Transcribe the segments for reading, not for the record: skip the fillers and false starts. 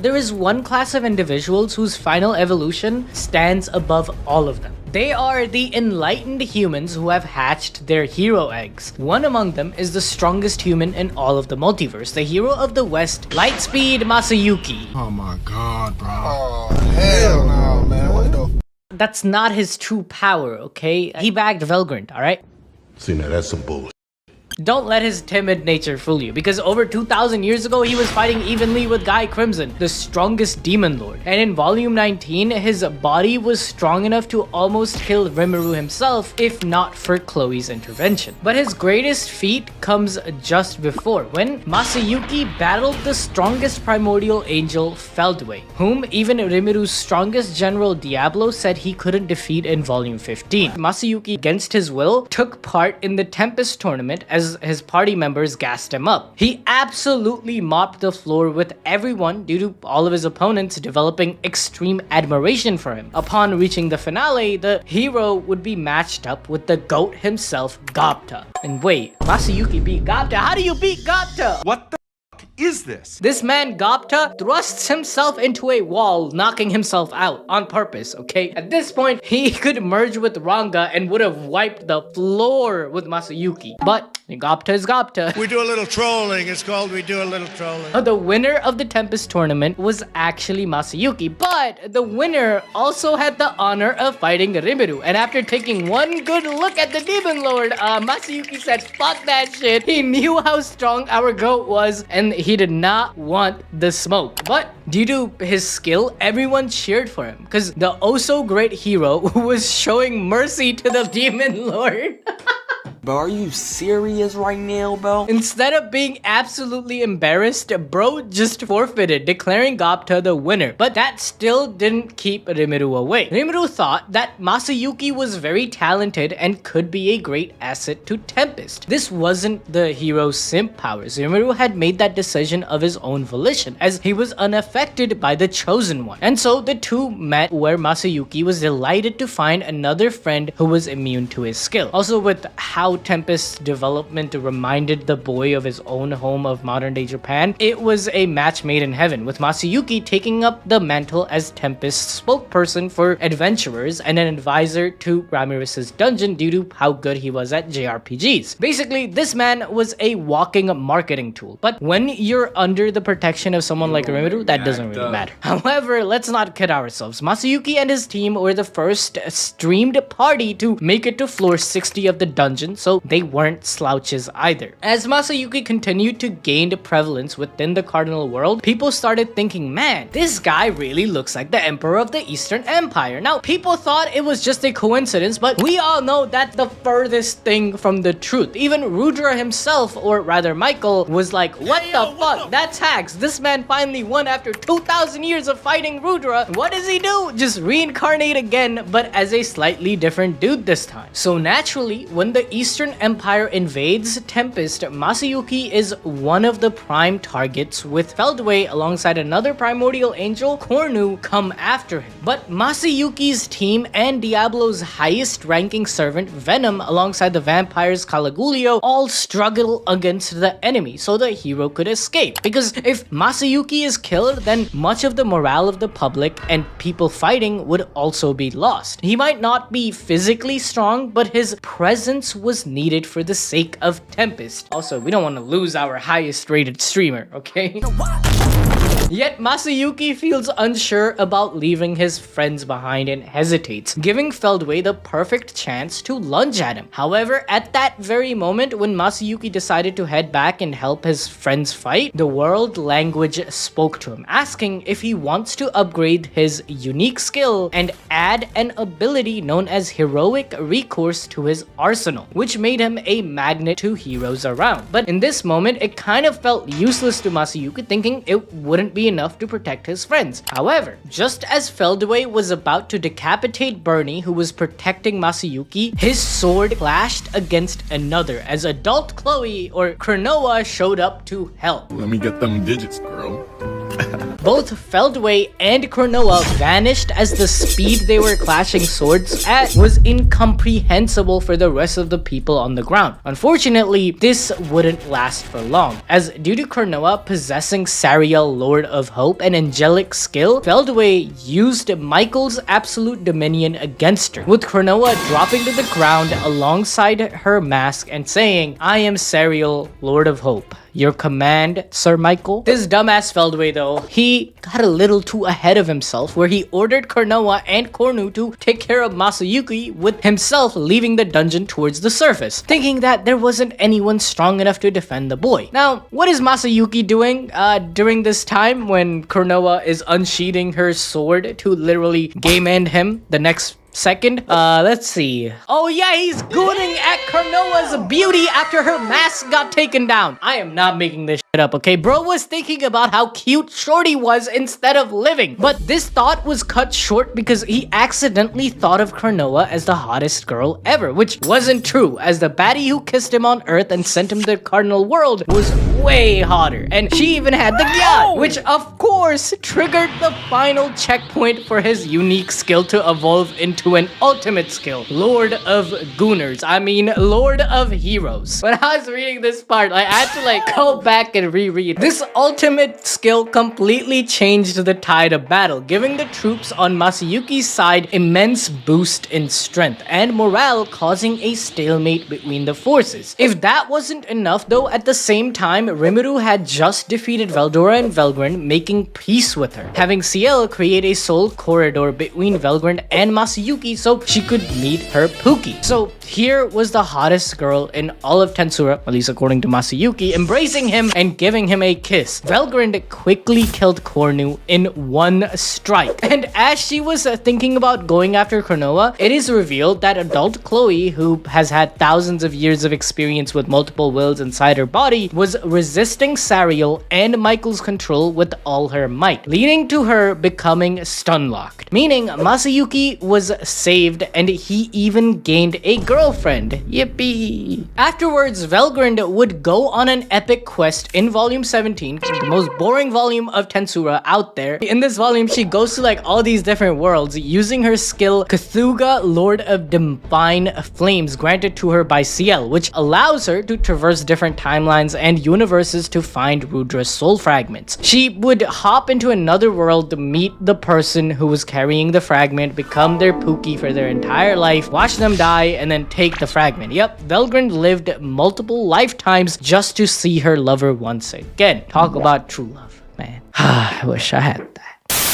There is one class of individuals whose final evolution stands above all of them. They are the enlightened humans who have hatched their hero eggs. One among them is the strongest human in all of the multiverse, the hero of the West, Lightspeed Masayuki. Oh my god, bro. Oh, hell no, man. What the? That's not his true power, okay? He bagged Velgrynd, alright? See, now that's some bullshit. Don't let his timid nature fool you, because over 2,000 years ago, he was fighting evenly with Guy Crimson, the strongest demon lord. And in volume 19, his body was strong enough to almost kill Rimuru himself, if not for Chloe's intervention. But his greatest feat comes just before, when Masayuki battled the strongest primordial angel, Feldway, whom even Rimuru's strongest general Diablo said he couldn't defeat in volume 15. Masayuki, against his will, took part in the Tempest tournament as his party members gassed him up. He absolutely mopped the floor with everyone due to all of his opponents developing extreme admiration for him. Upon reaching the finale, the hero would be matched up with the GOAT himself, Gapta. And wait, Masayuki beat Gapta? How do you beat Gapta? What the fuck is this? This man, Gapta, thrusts himself into a wall, knocking himself out on purpose, okay? At this point, he could merge with Ranga and would have wiped the floor with Masayuki. But Gapta is Gapta. We do a little trolling. It's called we do a little trolling. The winner of the Tempest tournament was actually Masayuki, but the winner also had the honor of fighting Rimuru. And after taking one good look at the Demon Lord, Masayuki said, fuck that shit. He knew how strong our GOAT was, and he did not want the smoke. But due to his skill, everyone cheered for him, because the oh-so-great hero was showing mercy to the Demon Lord. Bro, are you serious right now, bro? Instead of being absolutely embarrassed, bro just forfeited, declaring Gapta the winner. But that still didn't keep Rimuru away. Rimuru thought that Masayuki was very talented and could be a great asset to Tempest. This wasn't the hero's simp powers. Rimuru had made that decision of his own volition, as he was unaffected by the Chosen One. And so the two met, where Masayuki was delighted to find another friend who was immune to his skill. Also, with how Tempest's development reminded the boy of his own home of modern-day Japan, it was a match made in heaven, with Masayuki taking up the mantle as Tempest's spokesperson for adventurers and an advisor to Ramirez's dungeon due to how good he was at JRPGs. Basically, this man was a walking marketing tool. But when you're under the protection of someone like Rimuru, that doesn't really matter. However, let's not kid ourselves. Masayuki and his team were the first streamed party to make it to floor 60 of the dungeon, so they weren't slouches either. As Masayuki continued to gain prevalence within the Cardinal world, people started thinking, man, this guy really looks like the Emperor of the Eastern Empire. Now, people thought it was just a coincidence, but we all know that's the furthest thing from the truth. Even Rudra himself, or rather Michael, was like, what the fuck? That's hacks. This man finally won after 2,000 years of fighting Rudra. What does he do? Just reincarnate again, but as a slightly different dude this time. So naturally, when the Eastern Empire invades Tempest, Masayuki is one of the prime targets, with Feldway alongside another primordial angel, Cornu, come after him. But Masayuki's team and Diablo's highest ranking servant, Venom, alongside the vampires Caligulio, all struggle against the enemy so the hero could escape. Because if Masayuki is killed, then much of the morale of the public and people fighting would also be lost. He might not be physically strong, but his presence was needed for the sake of Tempest. Also, we don't want to lose our highest rated streamer, okay? Yet Masayuki feels unsure about leaving his friends behind and hesitates, giving Feldway the perfect chance to lunge at him. However, at that very moment when Masayuki decided to head back and help his friends fight, the world language spoke to him, asking if he wants to upgrade his unique skill and add an ability known as heroic recourse to his arsenal, which made him a magnet to heroes around. But in this moment, it kind of felt useless to Masayuki, thinking it wouldn't be enough to protect his friends. However, just as Feldway was about to decapitate Bernie, who was protecting Masayuki, his sword clashed against another as adult Chloe, or Cronoa, showed up to help. Let me get them digits, girl. both Feldway and Cronoa vanished as the speed they were clashing swords at was incomprehensible for the rest of the people on the ground. Unfortunately, this wouldn't last for long, as due to Cronoa possessing Sariel, Lord of Hope, and angelic skill, Feldway used Michael's absolute dominion against her, with Cronoa dropping to the ground alongside her mask and saying, "I am Sariel, Lord of Hope. Your command, Sir Michael." This dumbass Feldway though, he got a little too ahead of himself, where he ordered Cronoa and Cornu to take care of Masayuki, with himself leaving the dungeon towards the surface, thinking that there wasn't anyone strong enough to defend the boy. Now, what is Masayuki doing during this time when Cronoa is unsheathing her sword to literally game end him the next second? Let's see. Oh yeah, he's gooning at Cronoa's beauty after her mask got taken down. I am not making this shit up, okay? Bro was thinking about how cute Shorty was instead of living. But this thought was cut short because he accidentally thought of Cronoa as the hottest girl ever, which wasn't true, as the baddie who kissed him on Earth and sent him to the Cardinal World was way hotter. And she even had the gyat, which of course triggered the final checkpoint for his unique skill to evolve into an ultimate skill, Lord of Gooners. I mean, Lord of Heroes. When I was reading this part, I had to go back and reread. This ultimate skill completely changed the tide of battle, giving the troops on Masayuki's side immense boost in strength and morale, causing a stalemate between the forces. If that wasn't enough though, at the same time, Rimuru had just defeated Veldora and Velgrynd, making peace with her, having Ciel create a soul corridor between Velgrynd and Masayuki so she could meet her Pookie. So here was the hottest girl in all of Tensura, at least according to Masayuki, embracing him and giving him a kiss. Velgrynd quickly killed Cornu in one strike. And as she was thinking about going after Cronoa, it is revealed that adult Chloe, who has had thousands of years of experience with multiple wills inside her body, was resisting Sariel and Michael's control with all her might, leading to her becoming stun-locked. Meaning Masayuki was saved and he even gained a girlfriend. Yippee! Afterwards, Velgrynd would go on an epic quest in volume 17, the most boring volume of Tensura out there. In this volume, she goes to all these different worlds using her skill Cthulhu, Lord of Divine Flames, granted to her by Ciel, which allows her to traverse different timelines and universes to find Rudra's soul fragments. She would hop into another world to meet the person who was carrying the fragment, become their Pookie for their entire life, watch them die, and then take the fragment. Yep, Velgrynd lived multiple lifetimes just to see her lover once again. Talk about true love, man. I wish I had that.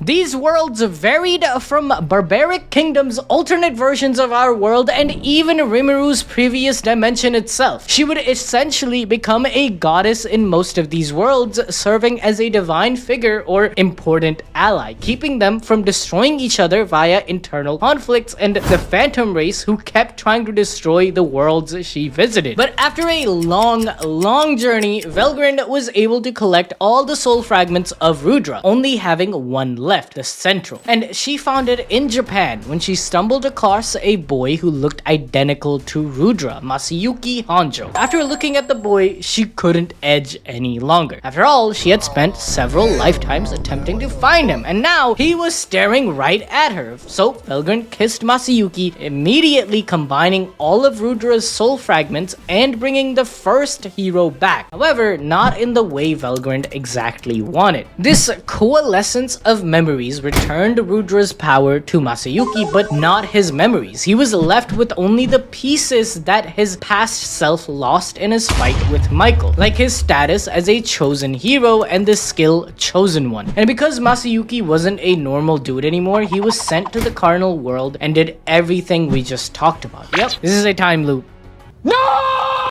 These worlds varied from barbaric kingdoms, alternate versions of our world, and even Rimuru's previous dimension itself. She would essentially become a goddess in most of these worlds, serving as a divine figure or important ally, keeping them from destroying each other via internal conflicts and the phantom race who kept trying to destroy the worlds she visited. But after a long journey, Velgrynd was able to collect all the soul fragments of Rudra, only having one left, the central, and she found it in Japan when she stumbled across a boy who looked identical to Rudra, Masayuki Honjo. After looking at the boy, she couldn't edge any longer. After all, she had spent several lifetimes attempting to find him, and now he was staring right at her. So Velgrynd kissed Masayuki, immediately combining all of Rudra's soul fragments and bringing the first hero back. However, not in the way Velgrynd exactly wanted. This coalescence of memories returned Rudra's power to Masayuki, but not his memories. He was left with only the pieces that his past self lost in his fight with Michael, like his status as a chosen hero and the skill Chosen One. And because Masayuki wasn't a normal dude anymore, he was sent to the Cardinal World and did everything we just talked about. Yep, this is a time loop. No!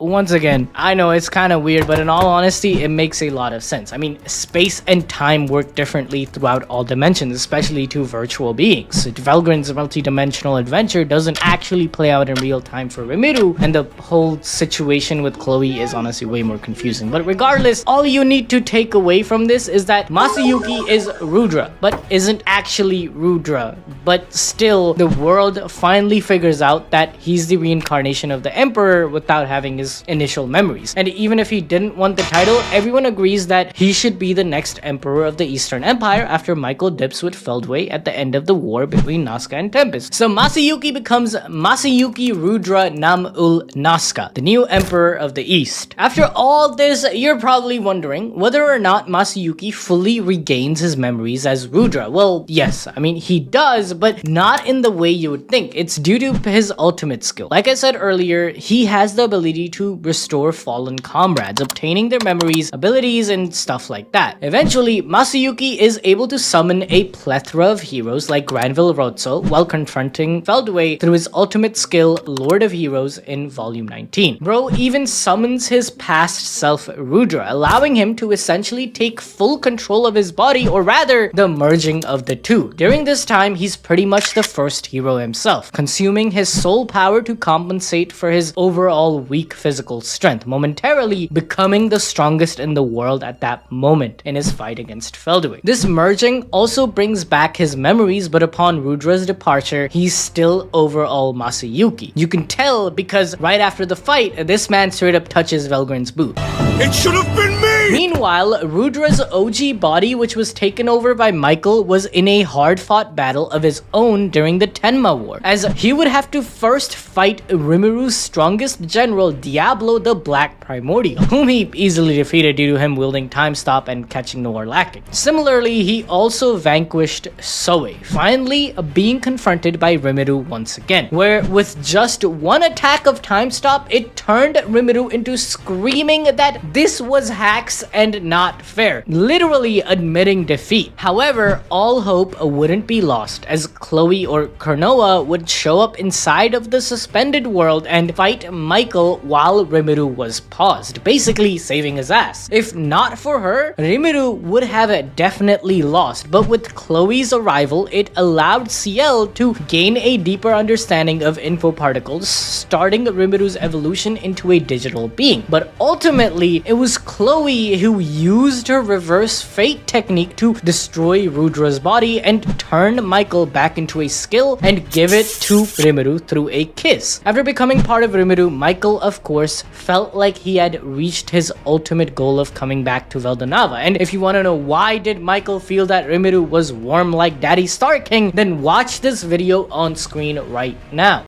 Once again, I know it's kind of weird, but in all honesty, it makes a lot of sense. I mean, space and time work differently throughout all dimensions, especially to virtual beings. Velgrynd's multi-dimensional adventure doesn't actually play out in real time for Rimuru, and the whole situation with Chloe is honestly way more confusing. But regardless, all you need to take away from this is that Masayuki is Rudra, but isn't actually Rudra. But still, the world finally figures out that he's the reincarnation of the Emperor without having his his initial memories. And even if he didn't want the title, everyone agrees that he should be the next emperor of the Eastern Empire after Michael dips with Feldway at the end of the war between Nazca and Tempest. So Masayuki becomes Masayuki Rudra Nam-ul Nazca, the new emperor of the East. After all this, you're probably wondering whether or not Masayuki fully regains his memories as Rudra. Well, yes, I mean he does, but not in the way you would think. It's due to his ultimate skill. Like I said earlier, he has the ability to restore fallen comrades, obtaining their memories, abilities, and stuff like that. Eventually, Masayuki is able to summon a plethora of heroes like Granville Rozzo while confronting Feldway through his ultimate skill, Lord of Heroes, in Volume 19. Bro even summons his past self, Rudra, allowing him to essentially take full control of his body, or rather, the merging of the two. During this time, he's pretty much the first hero himself, consuming his soul power to compensate for his overall weak physical strength, momentarily becoming the strongest in the world at that moment in his fight against Feldway. This merging also brings back his memories, but upon Rudra's departure, he's still overall Masayuki. You can tell because right after the fight, this man straight up touches Velgryn's boot. It should have been me! Meanwhile, Rudra's OG body, which was taken over by Michael, was in a hard-fought battle of his own during the Tenma War, as he would have to first fight Rimuru's strongest general, Diablo the Black Primordial, whom he easily defeated due to him wielding Time Stop and catching nowhere lacking. Similarly, he also vanquished Soe, finally being confronted by Rimuru once again, where with just one attack of Time Stop, it turned Rimuru into screaming that this was hacks and not fair, literally admitting defeat. However, all hope wouldn't be lost, as Chloe or Kurnoa would show up inside of the suspended world and fight Michael while Rimuru was paused, basically saving his ass. If not for her, Rimuru would have definitely lost, but with Chloe's arrival, it allowed Ciel to gain a deeper understanding of info particles, starting Rimuru's evolution into a digital being. But ultimately, it was Chloe who used her reverse fate technique to destroy Rudra's body and turn Michael back into a skill and give it to Rimuru through a kiss. After becoming part of Rimuru, Michael, of course, felt like he had reached his ultimate goal of coming back to Veldanava. And if you want to know why did Michael feel that Rimuru was warm like Daddy Star King, then watch this video on screen right now.